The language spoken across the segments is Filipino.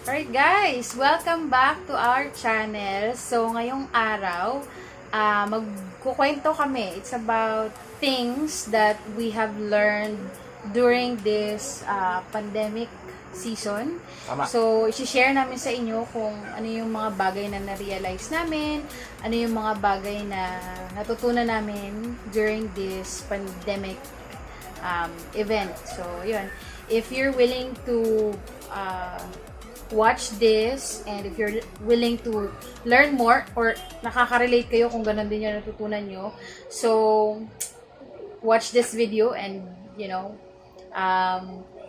Alright guys, welcome back to our channel. So ngayong araw, magkukwento kami. It's about things that we have learned during this pandemic season. Tama. So i-share namin sa inyo kung ano yung mga bagay na na-realize namin, ano yung mga bagay na natutunan namin during this pandemic event. So yun, if you're willing to watch this, and if you're willing to learn more or nakaka-relate kayo kung ganun din yung natutunan nyo, so watch this video and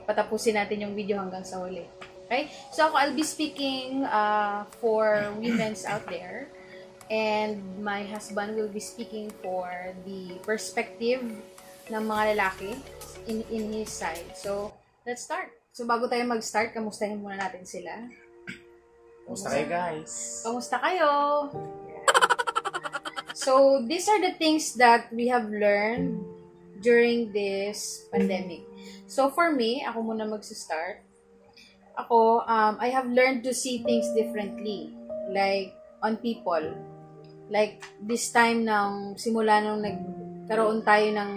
patapusin natin yung video hanggang sa huli. Okay? So I'll be speaking for women's out there, and my husband will be speaking for the perspective ng mga lalaki in his side. So let's start. So, bago tayo mag-start, kamustahin muna natin sila. Kamusta kayo, guys? Kamusta kayo? So, these are the things that we have learned during this pandemic. So, for me, ako muna mag-start. Ako, I have learned to see things differently. Like, on people. Like, this time simula nung nagkaroon tayo ng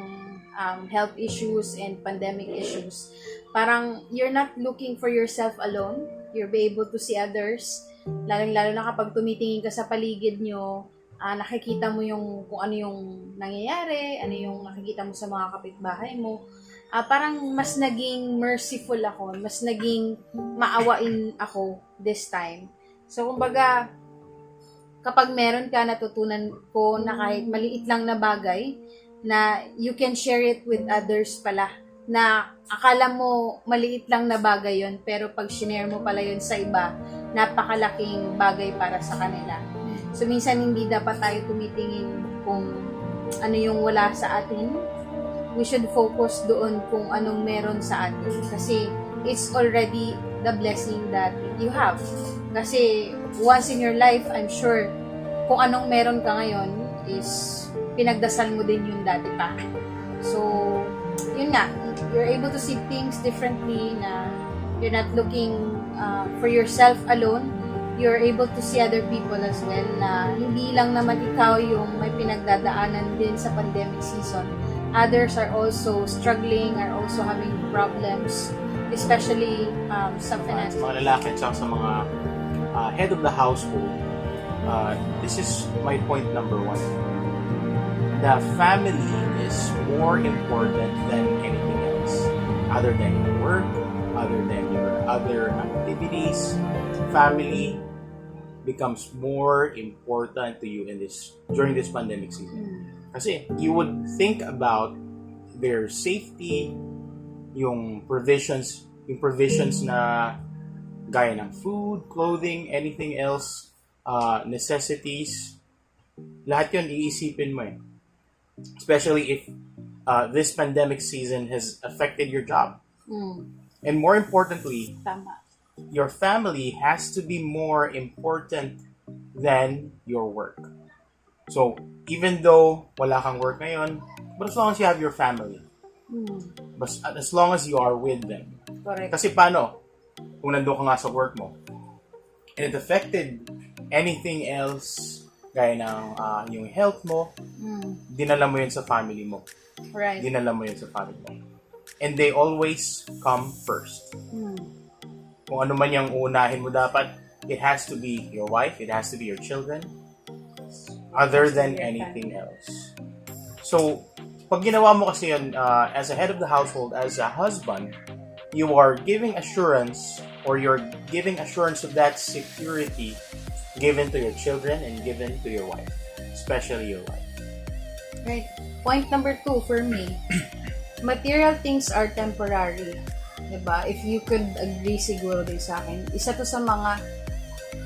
health issues and pandemic issues, parang you're not looking for yourself alone. You'll be able to see others. Lalo na kapag tumitingin ka sa paligid nyo, nakikita mo kung ano yung nangyayari, ano yung nakikita mo sa mga kapitbahay mo. Parang mas naging merciful ako, mas naging maawain ako this time. So, kumbaga, kapag meron ka natutunan ko na kahit maliit lang na bagay, na you can share it with others pala, na akala mo maliit lang na bagay yon, pero pag shinare mo pala yon sa iba, napakalaking bagay para sa kanila. So minsan hindi dapat tayo tumitingin kung ano yung wala sa atin. We should focus doon kung anong meron sa atin, kasi it's already the blessing that you have. Kasi once in your life, I'm sure kung anong meron ka ngayon is pinagdasal mo din yun dati pa. So yun nga, you're able to see things differently, na you're not looking for yourself alone. You're able to see other people as well, na hindi lang naman ikaw yung may pinagdadaanan din sa pandemic season. Others are also struggling, are also having problems, especially sa finance. Sa mga lalaki at sa mga head of the household, this is my point number one. The family is more important than anything else. Other than your work, other than your other activities, family becomes more important to you during this pandemic season. Kasi you would think about their safety, yung provisions na gaya ng food, clothing, anything else, necessities, lahat yun iisipin mo eh. Especially if this pandemic season has affected your job. And more importantly, Tama. your family has to be more important than your work. So, even though wala kang work ngayon, but as long as you have your family, as long as you are with them. Correct. Kasi paano, kung nandun ka nga sa work mo, and it affected anything else, gaya ng yung health mo, dinala mo yun sa family mo. Right. Dinala mo yun sa family mo. And they always come first. Kung ano man yung unahin mo dapat, it has to be your wife, it has to be your children, other than anything else. So, pag ginawa mo kasi yun, as a head of the household, as a husband, you are giving assurance, or you're giving assurance of that security given to your children and given to your wife, especially your wife. Right. Point number 2 for me, material things are temporary. Diba? If you could agree siguro din sa akin, isa to sa mga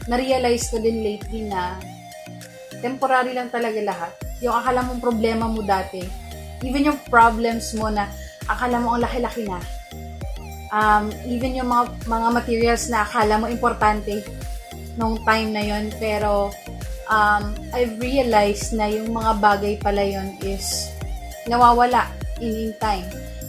na-realize ko din lately na temporary lang talaga lahat. Yung akala mong problema mo dati, even yung problems mo na akala mo ang laki-laki na, even yung mga materials na akala mo importante nung time na yon, pero I've realized na yung mga bagay pala yon is nawawala in time.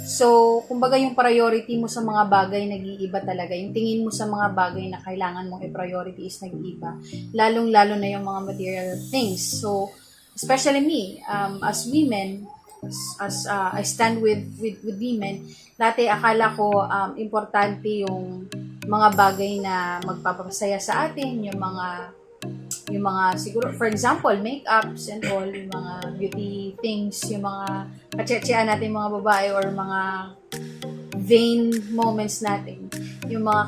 So, kumbaga yung priority mo sa mga bagay nag-iiba talaga. Yung tingin mo sa mga bagay na kailangan mong i-priority is nag-iiba. Lalong-lalo na yung mga material things. So, especially me, as women, I stand with women, dati akala ko importante yung mga bagay na magpapasaya sa atin, yung mga siguro, for example, makeups and all, yung mga beauty things, yung mga kachechean natin mga babae or mga vain moments natin, yung mga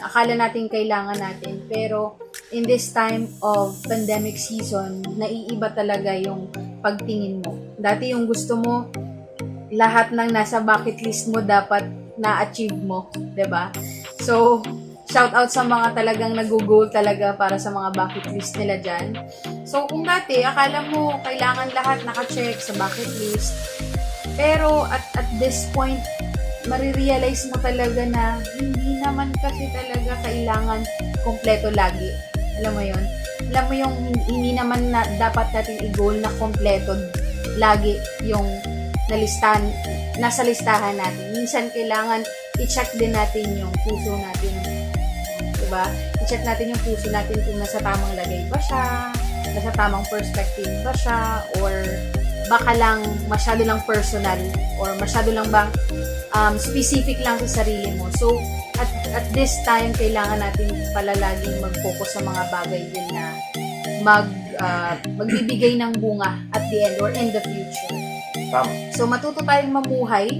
akala natin kailangan natin. Pero in this time of pandemic season, naiiba talaga yung pagtingin mo. Dati yung gusto mo, lahat ng nasa bucket list mo dapat na-achieve mo, 'di ba? So, shout out sa mga talagang nag-goal talaga para sa mga bucket list nila dyan. So, kung dati, akala mo kailangan lahat naka-check sa bucket list. Pero, at this point, marirealize mo talaga na hindi naman kasi talaga kailangan kompleto lagi. Alam mo yun? Alam mo yung hindi naman na dapat natin i-goal na kompleto lagi yung nasa listahan natin. Minsan kailangan i-check din natin yung puso natin. Diba? I-check natin yung puso natin kung nasa tamang lagay ba siya, nasa tamang perspective ba siya, or baka lang masyado lang personal, or masyado lang bang specific lang sa sarili mo. So, at this time, kailangan natin pala laging mag-focus sa mga bagay din na magbibigay ng bunga at the end or in the future. So, matuto tayong mamuhay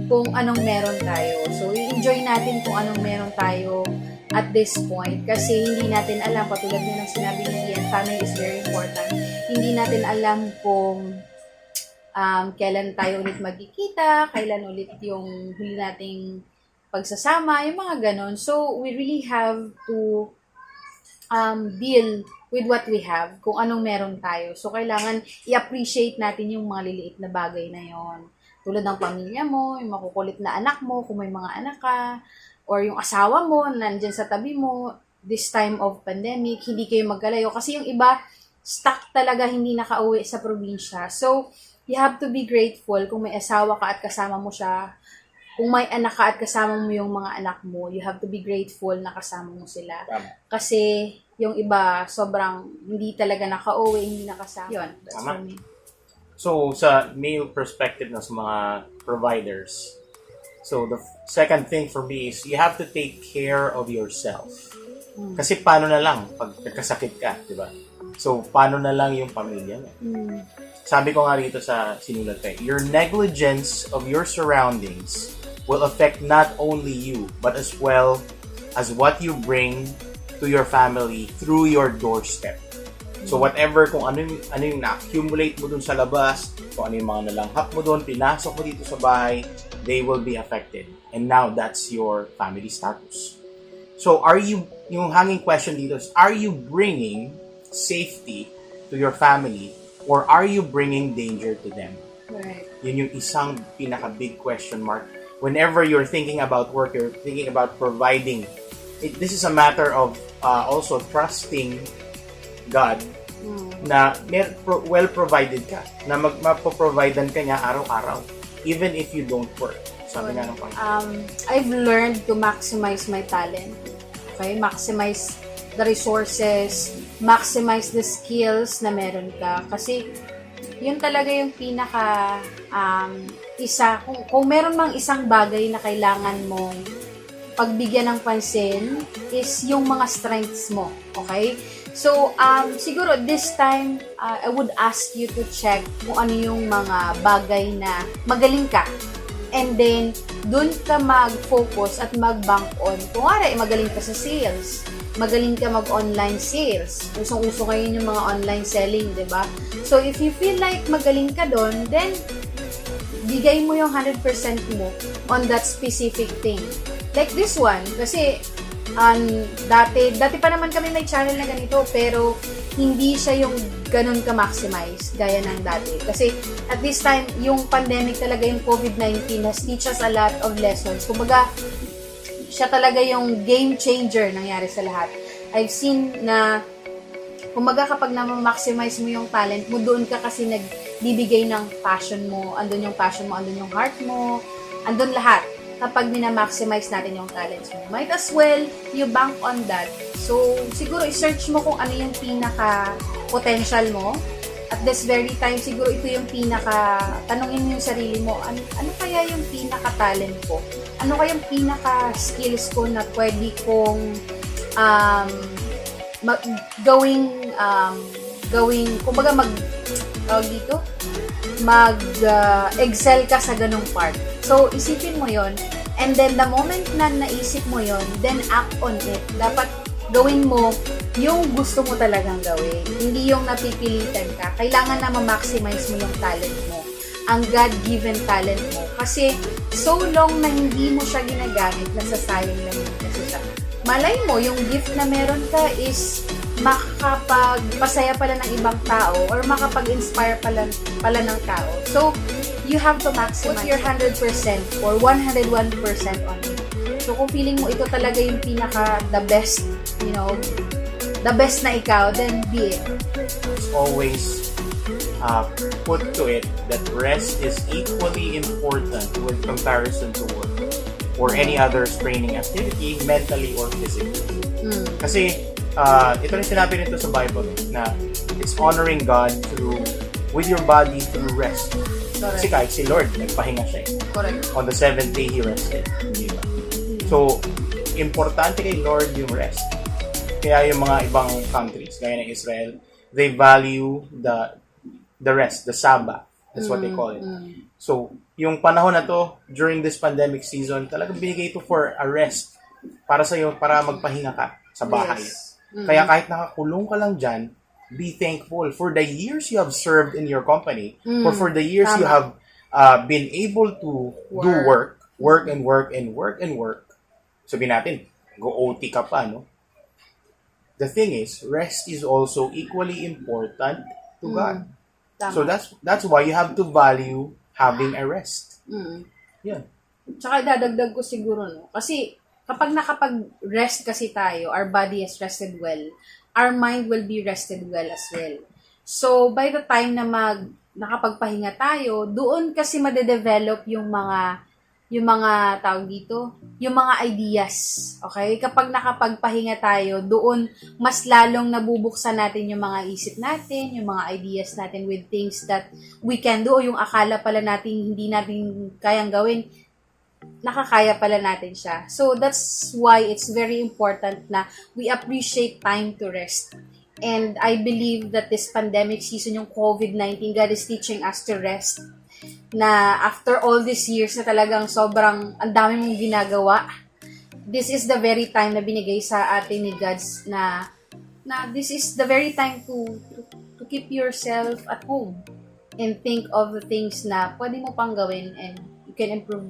kung anong meron tayo. So, i-enjoy natin kung anong meron tayo at this point. Kasi hindi natin alam, patulad na ng sinabi ni Ian, family is very important. Hindi natin alam kung kailan tayo ulit magkikita, kailan ulit yung huli nating pagsasama, yung mga ganon. So, we really have to deal with what we have, kung anong meron tayo. So, kailangan i-appreciate natin yung mga liliit na bagay na yon. Tulad ng pamilya mo, yung makukulit na anak mo, kung may mga anak ka, or yung asawa mo, nandyan sa tabi mo, this time of pandemic, hindi kayo magkalayo. Kasi yung iba, stuck talaga, hindi nakauwi sa probinsya. So, you have to be grateful kung may asawa ka at kasama mo siya. Kung may anak ka at kasama mo yung mga anak mo, you have to be grateful na kasama mo sila. Kasi yung iba, sobrang hindi talaga nakauwi, hindi nakasama. Yun, that's for me. So, sa male perspective na sa mga providers, so the second thing for me is you have to take care of yourself. Kasi paano na lang pag nagkasakit ka, di ba? So, paano na lang yung pamilya mo? Sabi ko nga rito sa sinulat ko, your negligence of your surroundings will affect not only you, but as well as what you bring to your family through your doorstep. So whatever, kung ano yung na-accumulate mo dun sa labas, kung ano yung mga nalanghap mo dun, pinasok mo dito sa bahay, they will be affected. And now that's your family status. So yung hanging question dito is, are you bringing safety to your family or are you bringing danger to them? Right. Yun yung isang pinaka-big question mark. Whenever you're thinking about work, you're thinking about providing. This is a matter of also trusting God na well provided ka, na mapoprovidean ka niya araw-araw, even if you don't work. Sabi nga ng Panginoon. I've learned to maximize my talent. Okay? Maximize the resources, maximize the skills na meron ka. Kasi yun talaga yung pinaka kung meron mang isang bagay na kailangan mong pagbigyan ng pansin is yung mga strengths mo, okay? So, siguro this time, I would ask you to check kung ano yung mga bagay na magaling ka. And then, dun ka mag-focus at mag-bank on. Kung magaling ka sa sales, magaling ka mag-online sales. Usong-uso ngayon yung mga online selling, di ba? So, if you feel like magaling ka dun, then, bigay mo yung 100% mo on that specific thing. Like this one, kasi dati pa naman kami may channel na ganito, pero hindi siya yung ganun ka-maximize gaya ng dati. Kasi at this time, yung pandemic talaga, yung COVID-19 has teach us a lot of lessons. Kumbaga, siya talaga yung game changer nangyari sa lahat. I've seen na kumbaga kapag na-maximize mo yung talent mo, doon ka kasi nagbibigay ng passion mo, andun yung passion mo, andun yung heart mo, andun lahat kapag minamaximize natin yung talents mo. Might as well, you bank on that. So, siguro, i-search mo kung ano yung pinaka-potential mo. At this very time, siguro ito yung tanungin mo yung sarili mo, ano kaya yung pinaka-talent ko? Ano kaya yung pinaka-skills ko na pwede kong kumbaga mag-excel ka sa ganong part. So, isipin mo yon, and then the moment na naisip mo yon, then act on it. Dapat gawin mo yung gusto mo talagang gawin. Hindi yung napipilitan ka. Kailangan na ma-maximize mo yung talent mo. Ang God-given talent mo. Kasi, so long na hindi mo siya ginagamit, nasasayang lang yun kasi siya. Malay mo, yung gift na meron ka is makakapagpasaya pala ng ibang tao or makapag-inspire pala ng tao. So, you have to maximize. Put your 100% or 101% on it. So, kung feeling mo ito talaga yung the best, the best na ikaw, then be it. It's always put to it that rest is equally important with comparison to work or any other straining activity, mentally or physically. Kasi, ito rin sinabi nito sa Bible na it's honoring God with your body through rest. Correct. Kasi kahit si Lord, nagpahinga siya. Correct. On the 7th day, He rested. Diba? So, importante kay Lord yung rest. Kaya yung mga ibang countries, gaya ng Israel, they value the rest, the Sabbath. That's what they call it. So, yung panahon na to, during this pandemic season, talagang binigay ito for a rest para sa'yo, para magpahinga ka sa bahay. Yes. Kaya kahit nakakulong ka lang dyan, be thankful for the years you have served in your company, or for the years you have been able to do work. Sabihin natin, go OT ka pa, no? The thing is, rest is also equally important to God. Tama. So that's why you have to value having a rest. Yeah. Tsaka dadagdag ko siguro, no? Kasi kapag nakapag-rest kasi tayo, our body has rested well, our mind will be rested well as well. So, by the time na nakapagpahinga tayo, doon kasi madedevelop yung mga tawag dito, yung mga ideas. Okay? Kapag nakapagpahinga tayo, doon mas lalong nabubuksan natin yung mga isip natin, yung mga ideas natin with things that we can do, o yung akala pala natin hindi natin kayang gawin, nakakaya pala natin siya. So, that's why it's very important na we appreciate time to rest. And I believe that this pandemic season, yung COVID-19, God is teaching us to rest. Na after all these years na talagang sobrang ang dami mong ginagawa, this is the very time na binigay sa atin ni God na this is the very time to keep yourself at home and think of the things na pwede mo pang gawin and you can improve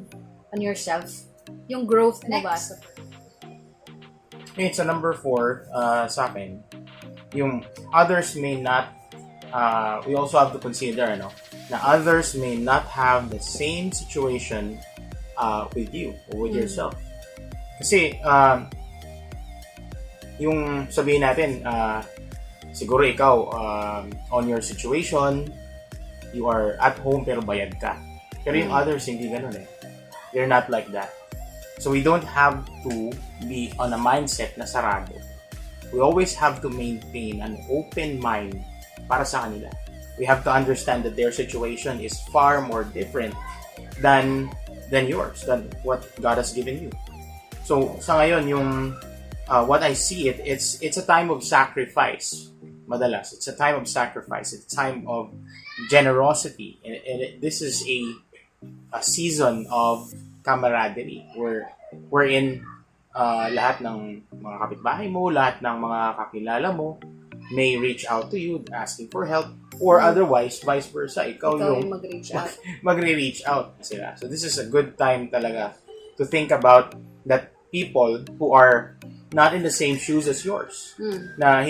on yourself. Yung growth mo ba? Okay, so number 4 sa akin, yung others may not, we also have to consider, na others may not have the same situation with you or with yourself. Kasi, yung sabihin natin, siguro ikaw, on your situation, you are at home pero bayad ka. Pero yung others, hindi ganun eh. They're not like that. So we don't have to be on a mindset na sarado. We always have to maintain an open mind para sa kanila. We have to understand that their situation is far more different than yours, than what God has given you. So sa ngayon, yung what I see it's a time of sacrifice. Madalas, it's a time of sacrifice. It's a time of generosity, and this is a season of camaraderie wherein lahat ng mga kapitbahay mo, lahat ng mga kakilala mo may reach out to you asking for help, or otherwise vice versa, ikaw yung magre-reach out sila. So this is a good time talaga to think about that people who are not in the same shoes as yours. Na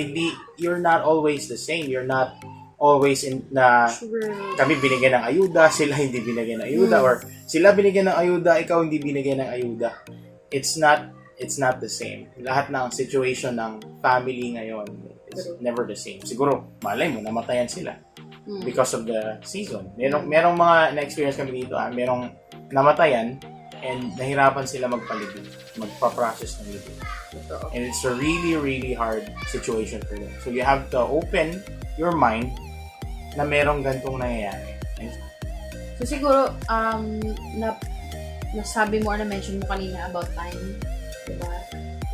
you're not always the same. You're not always kami binigyan ng ayuda, sila hindi binigyan ng ayuda, or sila binigyan ng ayuda, ikaw hindi binigyan ng ayuda. It's not the same. Lahat ng situation ng family ngayon is never the same. Siguro, malay mo, namatayan sila because of the season. Merong mga na-experience kami dito, merong namatayan And nahirapan sila magpa-process ng libing. Totoo. And it's a really, really hard situation for them. So you have to open your mind na merong gantong nangyayari. So siguro, nasabi mo or na-mention mo kanina about time, diba?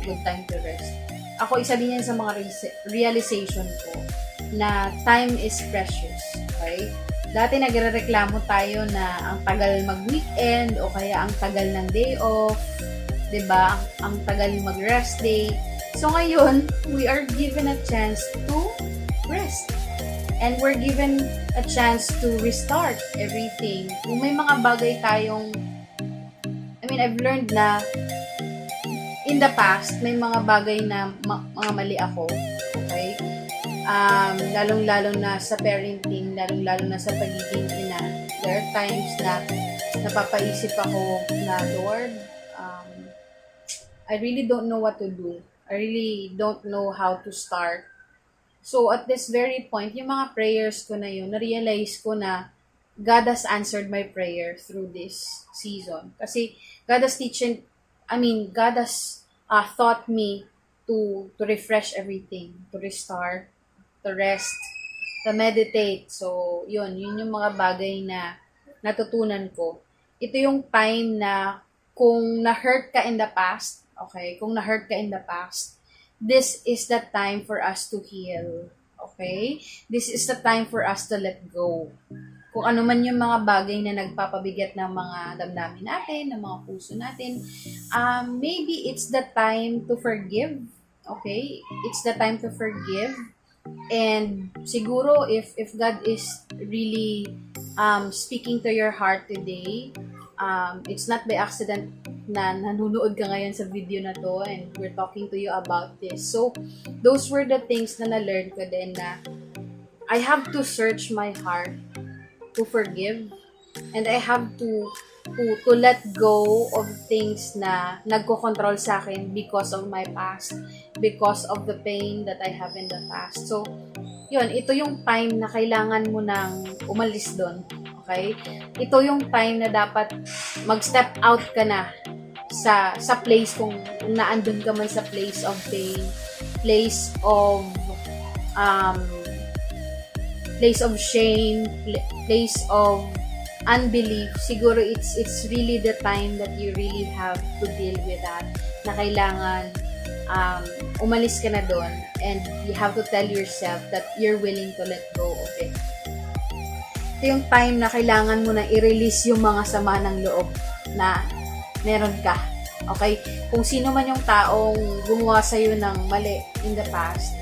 Good time to rest. Ako, isa din yan sa mga realization ko na time is precious. Okay? Dati nagrereklamo tayo na ang tagal mag-weekend o kaya ang tagal ng day off, diba? Ang tagal mag-rest day. So ngayon, we are given a chance to rest. And we're given a chance to restart everything. Kung may mga bagay tayong, I've learned na in the past, may mga bagay na mga mali ako. Okay? Lalong-lalo na sa parenting, lalong-lalo na sa pagiging ina. There are times na napapaisip ako na, Lord, I really don't know what to do. I really don't know how to start. So, at this very point, yung mga prayers ko na yun, na-realize ko na God has answered my prayer through this season. Kasi God has God has taught me to refresh everything, to restart, to rest, to meditate. So, yun yung mga bagay na natutunan ko. Ito yung time na kung na-hurt ka in the past, this is the time for us to heal. Okay? This is the time for us to let go. Kung ano man yung mga bagay na nagpapabigat ng mga damdamin natin, ng mga puso natin, maybe it's the time to forgive. Okay? It's the time to forgive. And siguro if God is really speaking to your heart today, it's not by accident na nanonood ka ngayon sa video na to and we're talking to you about this. So, those were the things na na-learn ko din na I have to search my heart to forgive and I have to let go of things na nagko-control sa akin because of my past, because of the pain that I have in the past. So, yun, ito yung time na kailangan mo nang umalis doon. Okay? Ito yung time na dapat mag-step out ka na sa place kung naandun ka man sa place of pain, place of shame, place of unbelief. Siguro it's really the time that you really have to deal with that, na kailangan umalis ka na doon and you have to tell yourself that you're willing to let go of it. Ito yung time na kailangan mo na i-release yung mga sama ng loob na meron ka. Okay? Kung sino man yung taong gumawa sa'yo ng mali in the past,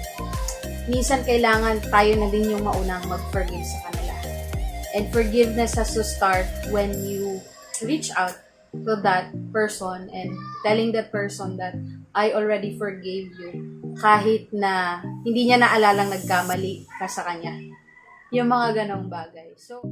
minsan kailangan tayo na din yung maunang mag-forgive sa kanila. And forgiveness has to start when you reach out to that person and telling that person that I already forgave you. Kahit na hindi niya naalalang nagkamali ka sa kanya. Yung mga ganong bagay. So,